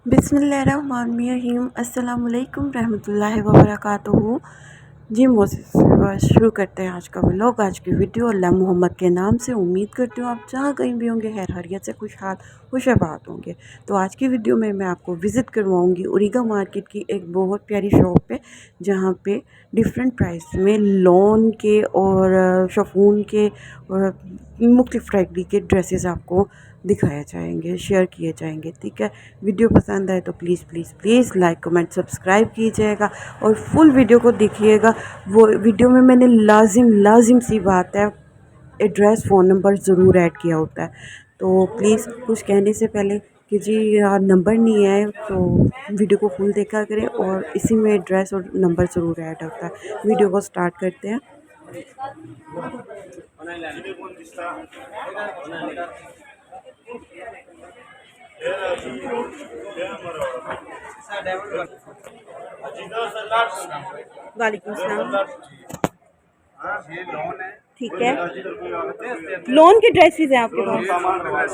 बिस्मिल्लाहिर्रहमानिर्रहीम अस्सलामुअलैकुम रहमतुल्लाहि व बरकातुहू। जी मोज़ेस शुरू करते हैं आज का व्लॉग, आज की वीडियो। अल्लाह मोहम्मद के नाम से उम्मीद करती हूँ आप जहाँ कहीं भी होंगे खैर खैरियत से खुशहाल खुशाबाद होंगे। तो आज की वीडियो में मैं आपको विज़िट करवाऊँगी उरीगा मार्केट की एक बहुत प्यारी शॉप पे, जहाँ पे डिफरेंट प्राइस में लॉन के और शफून के और मुख्तलिफ़ वैरायटी के ड्रेसेस आपको दिखाए जाएंगे, शेयर किए जाएंगे। ठीक है, वीडियो पसंद आए तो please please please like comment subscribe कीजिएगा और फुल वीडियो को देखिएगा। वो वीडियो में मैंने लाजिम सी बात है, एड्रेस फ़ोन नंबर ज़रूर ऐड किया होता है। तो प्लीज़ कुछ कहने से पहले कि जी यार नंबर नहीं है तो वीडियो को फुल देखा करें, और इसी में एड्रेस और नंबर ज़रूर ऐड होता है। वीडियो को स्टार्ट करते हैं। वालेकुम सलाम। ठीक है, लोन के ड्रेसेस हैं आपके पास?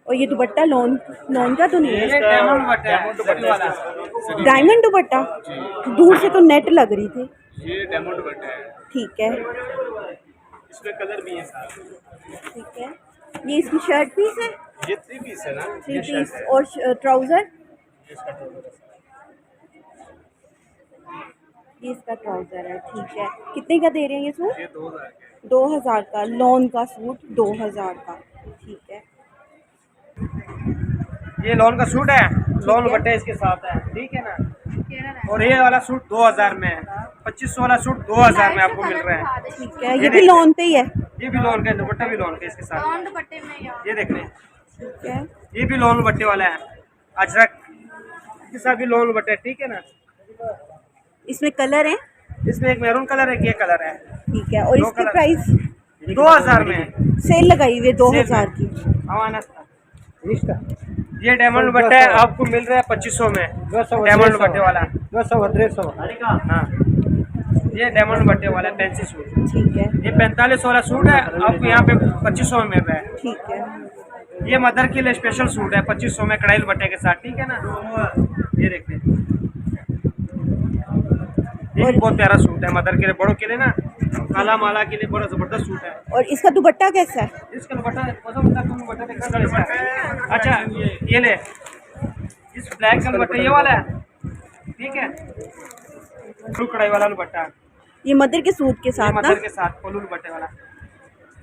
और ये दुपट्टा लोन लोन का तो नहीं है? डायमंड दुपट्टा, दूर से तो नेट लग रही थी। ये डायमंड दुपट्टा है। ठीक है, इसमें कलर भी है साथ। ठीक है। ये इसकी शर्ट पीस है? ये 3 पीस है ना, थ्री ये पीस शर्ट है। और ट्राउज़र? इसका ट्राउजर है। ये इसका ट्राउज़र है। ठीक है, कितने का दे रहे हैं ये सूट? ये 2000 का 2000 का लॉन का सूट, 2000 का। ठीक है, ये लॉन का सूट है, लॉन है। दुपट्टा इसके साथ है, ठीक है ना। और ये वाला सूट 2000 में है, 2500 वाला सूट 2000 में आपको मिल रहा है। ठीक है, ये भी लॉन पे ही है? ये भी लॉन का है, दुपट्टा भी लॉन का इसके साथ। ये देख रहे हैं, ठीक है, ये भी लॉन दुपट्टे वाला है, अजरक के साथ भी लॉन दुपट्टा है, ठीक है ना। इसमें कलर है? इसमें एक मैरून कलर है, ये कलर है। ठीक है, और दो इसकी कलर। प्राइस? 2000 में है। सेल लगाई हुई है 2000 की। ये डायमंड दुपट्टा है, आपको मिल रहा है 2500 में, डायमंड दुपट्टे वाला। 200 हाँ, ये डायमंड दुपट्टे वाला फैंसी सूट। ठीक है, ये 4500 वाला सूट है, आपको यहाँ पे 2500 में मिल रहा है। ठीक है, ये मदर के लिए स्पेशल सूट है, 2500 में कढ़ाई दुपट्टे के साथ, ठीक है ना। ये देखते हैं, ये भी बहुत प्यारा सूट है मदर के लिए, बड़ों के लिए ना, काला माला के लिए बड़ा जबरदस्त सूट है। और इसका दुपट्टा कैसा है? इसका दुपट्टा देखा इसका। अच्छा ये ले, इस ब्लैक का दुपट्टा ये वाला है, ठीक है, ब्लू कढ़ाई वाला दुपट्टा। ये मदर के सूट के ये साथ ना? मदर के साथ पल्लू दुपट्टे वाला।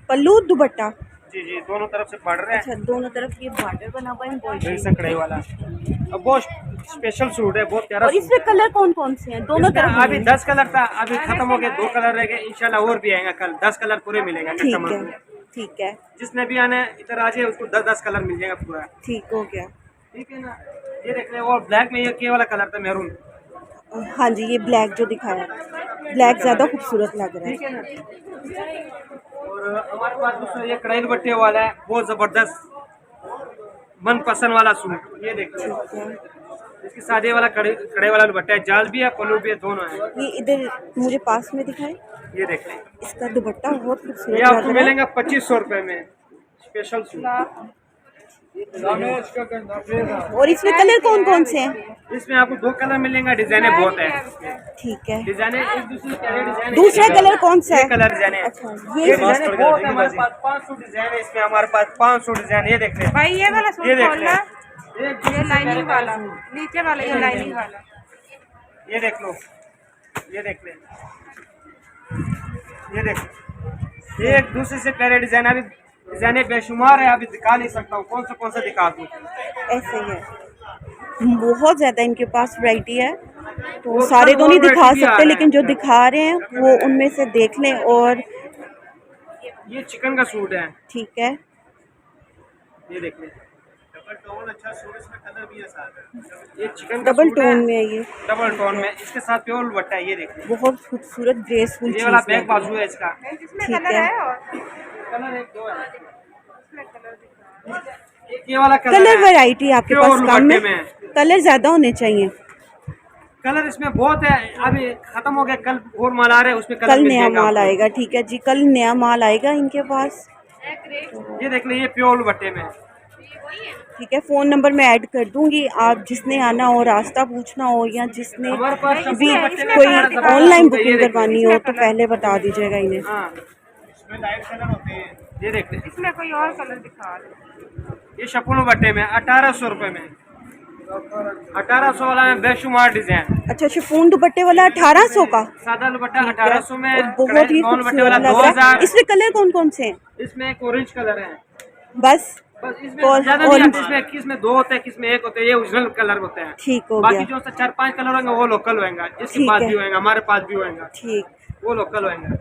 पल्लू दुपट्टा? जी जी, दोनों तरफ से बढ़ रहे हैं। अच्छा, दोनों तरफ ये बॉर्डर बना हुआ है एम्ब्रॉयडरी। ऐसा कढ़ाई वाला, अब बहुत स्पेशल सूट है, बहुत प्यारा और सूट इसमें है। कलर कौन कौन से हैं? दोनों तरफ अभी 10 कलर था, अभी खत्म हो गए, 2 कलर रह गए, इंशाल्लाह और भी आएगा कल, 10 कलर पूरे मिलेगा ठीक कस्टमर है, को। ठीक है, जिसने भी आना है इधर आ जाए, उसको 10 कलर मिल जाएगा पूरा, ठीक हो गया। ठीक है ना। ये देख रहे हैं, और ब्लैक में ये वाला कलर था मैरून, हाँ जी, ये ब्लैक जो दिखाया, ब्लैक ज़्यादा खूबसूरत लग रहा ठीक है। है ना। और हमारे पास दूसरा ये कढ़ाई दुपट्टे वाला है, बहुत जबरदस्त मनपसंद वाला सूट। ये देखिए, ठीक है, इसके साथ ये वाला कढ़ाई वाला दुपट्टा है, जाल भी है पल्लू भी है, दोनों है। ये इधर मुझे पास में दिखाए। ये देख लें, इसका दुपट्टा बहुत ये खूबसूरत आपको लग रहा है। मिलेगा 2500 रुपए में, स्पेशल सूट। और इसमें कलर कौन कौन से हैं? इसमें आपको 2 कलर मिलेंगे, डिजाइने बहुत है, ठीक है, डिजाइने एक दूसरे प्यारे डिजाइन। दूसरा कलर कौन सा ये है? कलर डिजाइन है। अच्छा, ये डिजाइन बहुत है हमारे पास, 500 डिजाइन है इसमें, हमारे पास 500 डिजाइन। ये देख रहे हैं भाई, ये वाला सूट ये देख खोलना, रहे हैं, ये लाइनिंग वाला, नीचे वाला ये लाइनिंग वाला। ये देख लो, ये देख ले, ये देख, ये एक दूसरे से प्यारे डिजाइन, अभी डिजाइने बेशुमार है, अभी दिखा नहीं सकता हूँ, कौन सा दिखा दूँ। ऐसे ही है, बहुत ज़्यादा इनके पास वैरायटी है, तो और सारे तो नहीं variety दिखा भी आ सकते, रहा है। लेकिन जो दिखा रहे हैं वो उनमें से देख लें। और ये चिकन का सूट है, ठीक है, ये देख ले, डबल टोन अच्छा सूट, इसमें कलर भी है साथ। ये चिकन डबल टोन में है ये, डबल टोन में, इसके साथ प्योर दुपट्टा है। ये देख ले, बहुत खूबसूरत ग्रेसफुल ये वाला चीज़ बैक है। बाजू है इसका, इसमें ठीक कलर है, है और कलर एक दो है, इसमें कलर दिख रहा है। एक ये वाला कलर है, वैरायटी आपके प्योर पास कम दुपट्टे है, में। कलर ज़्यादा होने चाहिए। कलर इसमें बहुत है, अभी खत्म हो गया, कल और माल आ रहे हैं, उसमें कलर कल मिल नया जाएगा माल आपको। आएगा, ठीक है जी, कल नया माल आएगा इनके पास। ये देख ले, ये प्योर दुपट्टे में, ठीक है, फ़ोन नंबर मैं ऐड कर दूंगी। आप जिसने आना हो, रास्ता पूछना हो, या जिसने हमारे पास भी कोई ऑनलाइन बुकिंग करवानी हो तो पहले बता दीजिएगा इन्हें। हाँ, इसमें लाइट कलर होते हैं, ये देखते हैं। इसमें कोई और कलर दिखा दो। ये शपुल दुपट्टे में 1800 रुपए में, 1800 वाला में बेशुमार डिजाइन। अच्छा, शिफॉन दुपट्टे वाला 1800 का। सादा दुपट्टा 1800 में, और बहुत ही कौन दुपट्टे वाला खूबसूरत लग रहा है। 2000। इसमें कलर कौन कौन से हैं? इसमें एक ऑरेंज कलर है, बस बस इसमें ज्यादा नहीं आते। इसमें किस में 2 होते हैं, किस में 1 होते हैं, ये ओरिजिनल कलर होते हैं। ठीक हो बाकी गया। जो 4-5 कलर होंगे वो लोकल होंगे, इसके ठीक पास है। भी होंगे, हमारे पास भी होंगे, ठीक, वो लोकल होंगे।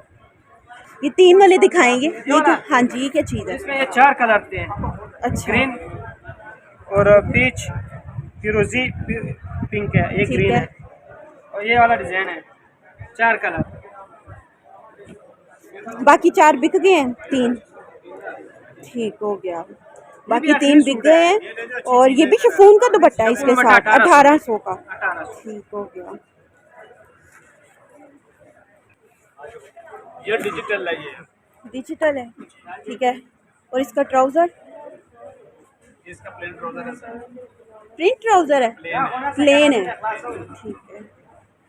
ये 3 वाले दिखाएंगे ये क्या? हाँ जी, ये क्या चीज़ है? इसमें ये 4 कलर थे, अच्छा, ग्रीन और पीच, फिरोजी, पिंक है, ये ठीक ग्रीन है। है, और ये वाला डिजाइन है। 4 कलर, बाकी 4 बिक गए हैं, 3 ठीक हो गया। बाकी भी 3 बिक गए हैं। और ये भी शिफॉन का दुपट्टा है इसके साथ, 1800 का। 1800। ठीक हो गया। ये डिजिटल है, ये डिजिटल है, ठीक है। और इसका ट्राउज़र इसका प्लेन ट्राउजर है सर, प्रिंट ट्राउज़र है, प्लेन है, ठीक है।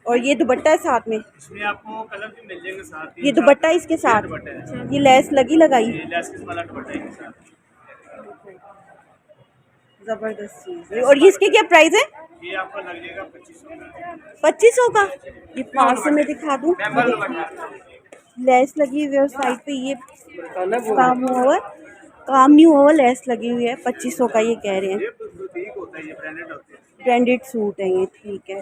और ये दुपट्टा है साथ में, इसमें आपको कलर भी मिल जाएंगे साथ ही। ये दुपट्टा है इसके साथ, ये लेस लगी लगाई, ये लेस वाला दुपट्टा है इसके साथ। ज़बरदस्त चीज़ है। और ये इसके क्या प्राइस है? ये आपको लग जाएगा 2500 का। 2500 का। ये 500 में दिखा दूँ। मेंबर दुपट्टा, लेस लगी हुई है और साइड पे ये काम हुआ हुआ है, काम नहीं हुआ हुआ, लेस लगी हुई है। 2500 का ये कह रहे हैं। ये बुटीक होता है, ये ब्रांडेड होते हैं। ब्रांडेड सूट है ये, ठीक है।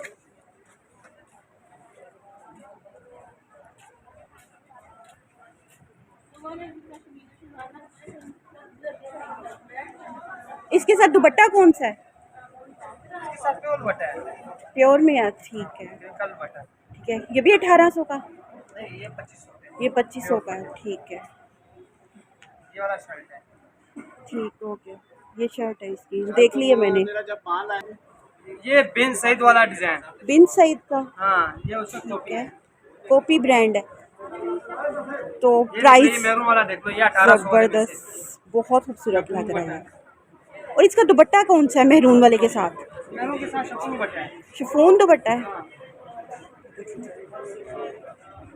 इसके साथ दुपट्टा कौन सा है? इसके साथ प्योर दुपट्टा है, प्योर में है, ठीक है। कल दुपट्टा ठीक है, ये भी 1800 का। नहीं, ये 2500 का। ये 2500 का है, ठीक है। ये वाला शर्ट है, ठीक हो गया। ये शर्ट है इसकी, देख लिया मैंने। ये बिन सईद वाला डिजाइन। बिन सईद का, हाँ, ये उसका ठीक कॉपी है। है। कॉपी ब्रांड है। तो ये प्राइस मैरून वाला देख लो, ये 1800 वाले में से। जबरदस्त, बहुत खूबसूरत लग रहा है। और इसका दुपट्टा कौन सा है मेहरून वाले के साथ? मैरून के साथ शपुल दुपट्टा है। शिफॉन दुपट्टा है,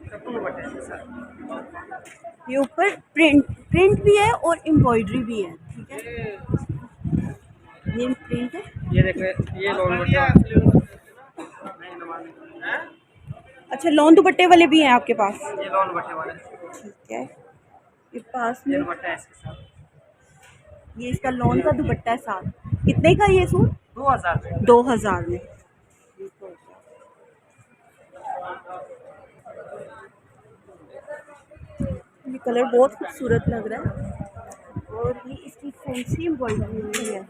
शपुल दुपट्टा है इसके साथ। ये ऊपर प्रिंट भी है और एम्ब्रॉयडरी भी है, ठीक है। ये प्रिंट है। ये देखो, ये लोन दुपट्टा। अच्छा, लॉन दुपट्टे वाले भी हैं आपके पास? ये लोन दुपट्टे वाले, ठीक है। ये पास ये में दुपट्टा है इसके साथ। ये इसका लॉन का दुपट्टा है साथ। कितने का ये सूट? 2000 में। 2000 में। ये कलर बहुत खूबसूरत लग रहा है और ये इसकी फैंसी एम्ब्रॉयडरी हुई है,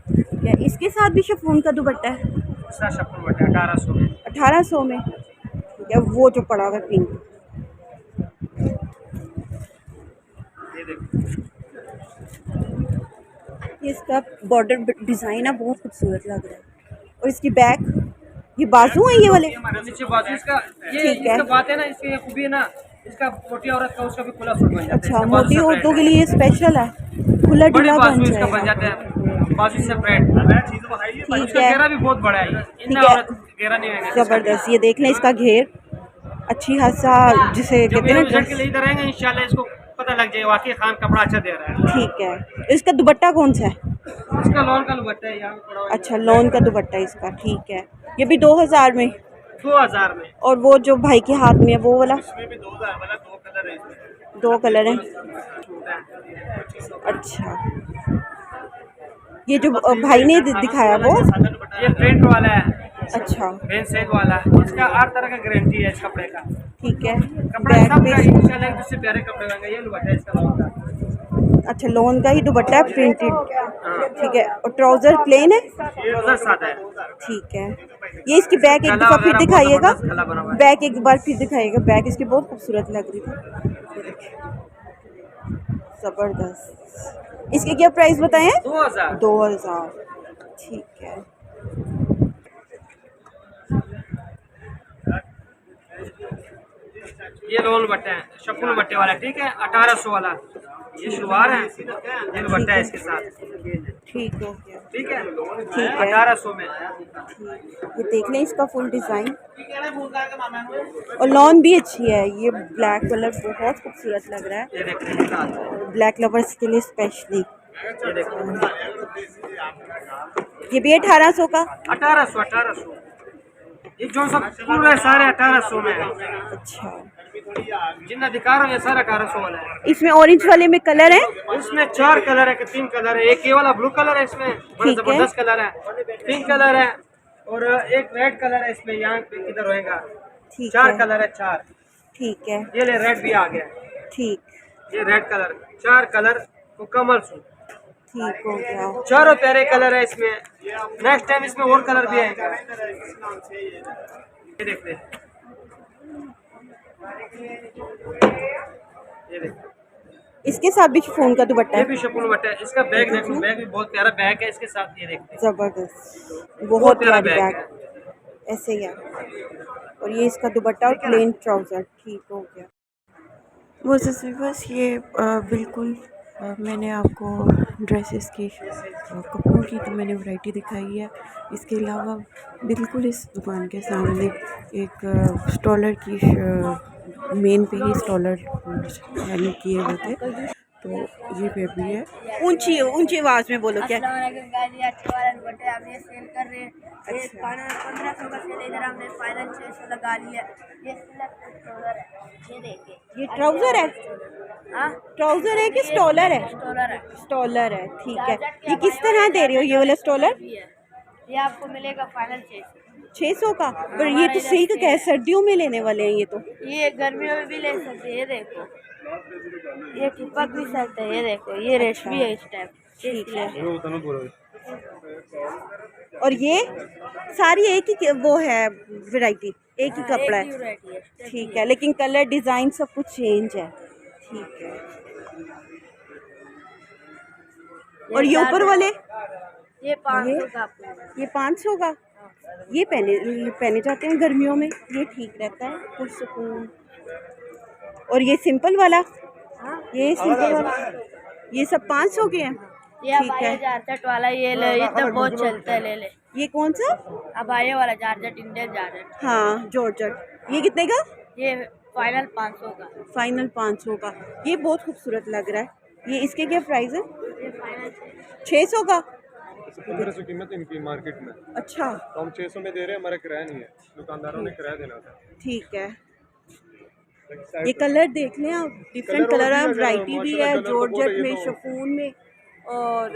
ठीक है। इसके साथ भी शिफॉन का दुपट्टा है, इसका शपुल दुपट्टा 1800 में। 1800 में, ठीक है। वो जो पड़ा हुआ है पिंक, ये देखो, ये इसका बॉर्डर डिज़ाइन है, बहुत खूबसूरत लग रहा है। और इसकी बैक, ये बाजू है ये वाले, नीचे बाजू इसका, ये ठीक है। इसका बात है ना, इसकी ये खूबी है ना, इसका मोटी औरत का उसका भी खुला सूट बन जाता है। अच्छा, इसका बाजू मोटी separate औरतों के है। लिए स्पेशल है, खुला बड़ी ढीला बाजू बन इसका बन जाएगा, जाता है, बाजू सेपरेट। ठीक उसका है। घेरा भी बहुत बड़ा है, इतना ठीक है। औरत घेरा नहीं है। ज़बरदस्त, ये देख लें इसका घेर अच्छी खासा, जिसे जब कहते ये हैं रिजल्ट ना, के लिए इधर आएंगे इंशाल्लाह इसको पता लग जाएगा वाकई खान कपड़ा अच्छा दे रहा है। ठीक है। इसका दुपट्टा कौन सा है? इसका लॉन का दुपट्टा है, यहाँ पे पड़ा हुआ है। अच्छा, लॉन का दुपट्टा है इसका, ठीक है। ये भी 2000 में। 2000 में। और वो जो भाई के हाथ में है वो वाला? इसमें भी 2000 वाला 2 कलर है इसमें। 2 कलर हैं, छोटा है। अच्छा। ये जो भाई ने दिखाया वो, ये प्रिंट वाला है, अच्छा, बेन सैद वाला। इसका 8 तरह का गारंटी है इस कपड़े का। ठीक है। कपड़ा बैक सब पे, का इंशाल्लाह एक दूसरे प्यारे कपड़े होंगे। ये दुपट्टा है इसका लॉन का। अच्छा, लॉन का ही दुपट्टा है, प्रिंटेड, ठीक है। और ट्राउजर प्लेन है, ट्राउजर सादा है। ठीक है। ये इसकी बैक एक दफ़ा फिर दिखाइएगा, बैक एक बार फिर दिखाइएगा। बैक इसकी बहुत खूबसूरत लग रही थी, ज़बरदस्त। इसके क्या प्राइस बताएं? 2000। 2000, ठीक है। ये लोन बट्टे हैं, शकुल बट्टे वाला, ठीक है। 1800 वाला, ये शलवार है, ये दुपट्टा है इसके साथ। ठीक हो गया। ठीक है, ठीक है। 1800 में। ये देख लें इसका फुल डिज़ाइन, और लॉन भी अच्छी है। ये ब्लैक कलर बहुत खूबसूरत लग रहा है, ये देखिए, ब्लैक लवर्स के लिए स्पेशली। ये देखिए, ये भी 1800 का। 1800। ये जो सब फूल है सारे 1800 में है। अच्छा, जितना दिखा रहा हूँ ये सारा 1800 वाला है। इसमें ऑरेंज वाले में कलर है? इसमें 4 कलर है कि 3 कलर है। एक ये वाला ब्लू कलर है, इसमें बड़ा ठीक है। जबरदस्त कलर है। पिंक कलर है और एक रेड कलर है इसमें, यहाँ पे किधर रहेगा। ठीक 4 है। कलर है, 4। ठीक है। ये ले रेड भी आ गया, ठीक, ये रेड कलर। 4 कलर मुकम्मल सूट, ठीक हो गया। चारों प्यारे कलर है इसमें। नेक्स्ट टाइम इसमें और कलर भी आएगा। ये देखते हैं, ये देखिए, इसके साथ भी शिफॉन का दुपट्टा ये है। भी शिफॉन बट्टा है। इसका बैग देखो, बैग भी बहुत प्यारा बैग है इसके साथ। ये देखते हैं, जबरदस्त, बहुत प्यारा प्यारी बैग बैग, ऐसे ही है। और ये इसका दुपट्टा और प्लेन ट्राउज़र। ठीक हो गया। वो बस ये बिल्कुल मैंने आपको ड्रेसेस की कपड़ों की तो मैंने वैरायटी दिखाई है। इसके अलावा बिल्कुल इस दुकान के सामने एक स्टॉलर की मेन पे ही स्टॉलर हैंग किए हुए थे, तो ये पे भी है। ऊंची ऊंची आवाज़ में बोलो क्या। अच्छे वाला दुपट्टे हम ये सेल कर रहे हैं। ये अच्छा। 1500 का सेल, इधर हमने फाइनल 600 लगा लिया। ये सिलेक्ट स्टोलर है, ये देखिए। ये ट्राउज़र है? हाँ, ट्राउज़र है कि स्टॉलर है? स्टोलर है। स्टॉलर है, ठीक है। ये किस तरह दे रहे हो ये वाला स्टॉलर? भी है, ये आपको मिलेगा फाइनल 600। 600 का? पर ये तो सिल्क का है, सर्दियों में लेने वाले हैं ये तो। ये गर्मियों में भी ले सकते हैं, ये देखो। ये चिपक भी सकते हैं, ये देखो। ये रेशमी है इस टाइप। ठीक है। और ये सारी एक ही वो है वैरायटी, एक ही कपड़ा है। ठीक है, लेकिन कलर डिज़ाइन सब कुछ चेंज है। ठीक है। और ये ऊपर वाले? ये 500 का आपको। ये 500 का। ये पहने जाते हैं गर्मियों में, ये ठीक रहता है, पुरसुकून। और ये सिंपल वाला? हाँ? ये सिंपल वाला, ये सब 500 के हैं। ये ठीक है। जारजट वाला ये ले, ये तो बहुत चलता है, ले ले। ये कौन सा? अब आए वाला जारजट, इंडियन जारजट। हाँ, जॉर्जेट। ये कितने का? ये फाइनल 500 का। फाइनल 500 का। ये बहुत खूबसूरत लग रहा है। ये इसके क्या प्राइस है? ये फाइनल 600 का। 1500 कीमत इनकी मार्केट में, अच्छा, तो हम 600 में दे रहे हैं। हमारा किराया नहीं है, दुकानदारों ने किराया देना था। ठीक है। ये कलर देख लें आप, डिफरेंट कलर है, वैरायटी भी है, जॉर्जेट में, शिफॉन में, और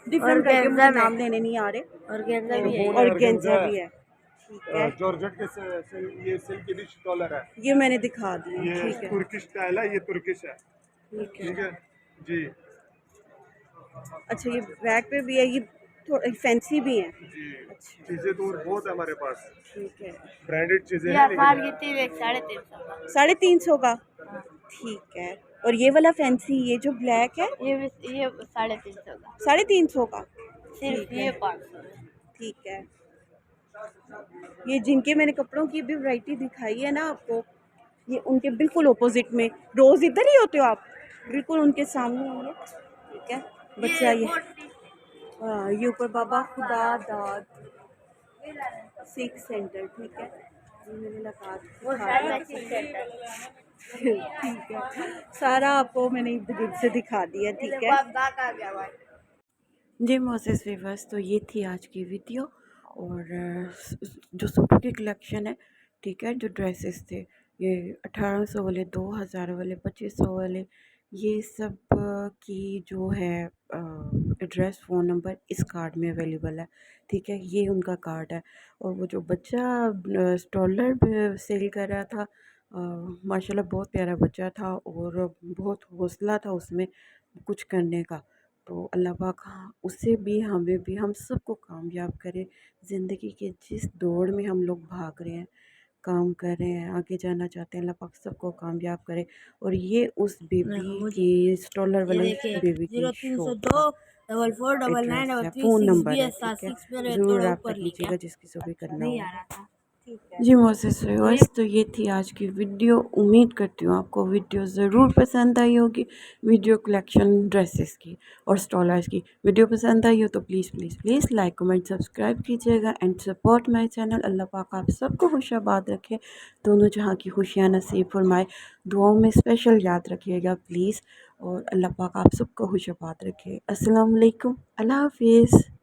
डिफरेंट करके मुझे नाम लेने नहीं आ रहे। और गेंदा भी है। और गेंजा भी है। ठीक है, जॉर्जेट के ये सिल्क की डिश डॉलर है। ये मैंने दिखा दिया। ये ठीक है, तुर्किश स्टाइल है, ये तुर्किश है। ठीक है। ठीक है जी। अच्छा, ये बैग पे भी है, ये थोड़ा फैंसी भी है। जी, अच्छा, चीज़ें तो बहुत है हमारे पास, ठीक है। ब्रांडेड चीज़ें ये हैं। अफार की थी 350 का। 350 का। ठीक है। और ये वाला फैंसी, ये जो ब्लैक है, ये 350 का। 350 का। सिर्फ ये 500। ठीक है। ये जिनके मैंने कपड़ों की भी वैरायटी दिखाई है ना आपको, ये उनके बिल्कुल ऑपोजिट में। रोज़ इधर ही होते हो आप? बिल्कुल उनके सामने होंगे। ठीक है। बच्चा ये हाँ, ये ऊपर बाबा खुदा दाद सिख सेंटर। ठीक है, ये मैंने लगा वो दिखा शायद दिया। ठीक है, सारा आपको मैंने इर्द गिर्द से दिखा दिया। ठीक है जी मोसेस वीवर्स, तो ये थी आज की वीडियो। और जो सूटों की कलेक्शन है, ठीक है, जो ड्रेसेस थे, ये 1800 वाले, 2000 वाले, 2500 वाले, ये सब की जो है एड्रेस, फ़ोन नंबर इस कार्ड में अवेलेबल है। ठीक है, ये उनका कार्ड है। और वो जो बच्चा स्टॉलर सेल कर रहा था, माशाल्लाह बहुत प्यारा बच्चा था और बहुत हौसला था उसमें कुछ करने का। तो अल्लाह पाक उससे भी, हमें भी, हम सबको कामयाब करे। ज़िंदगी के जिस दौड़ में हम लोग भाग रहे हैं, काम कर रहे हैं, आगे जाना चाहते हैं, अल्लाह पाक सबको कामयाब करे। और ये उस बेबी की, स्टॉलर वाले बेबी की शॉप का 0499 एड्रेस है, फ़ोन नंबर है। ठीक है, BS76 मेरे ज़रूर थोड़ा रब्ता ऊपर लिखा कीजिएगा जिसकी जो भी करना नहीं हो। आ रहा था। जी मोसेस व्यूअर्स, तो ये थी आज की वीडियो। उम्मीद करती हूँ आपको वीडियो ज़रूर पसंद आई होगी। वीडियो कलेक्शन ड्रेसेस की और स्टॉलर्स की वीडियो पसंद आई हो तो please please please like comment subscribe कीजिएगा एंड सपोर्ट माय चैनल। अल्लाह पाक आप सबको खुशाबाद रखे, दोनों जहाँ की खुशियाँ नसीब फरमाए। दुआओं में स्पेशल याद रखिएगा प्लीज़, और अल्लाह पाक आप सबको खुशाबाद रखे। अस्सलाम वालेकुम, अल्लाह हाफिज़।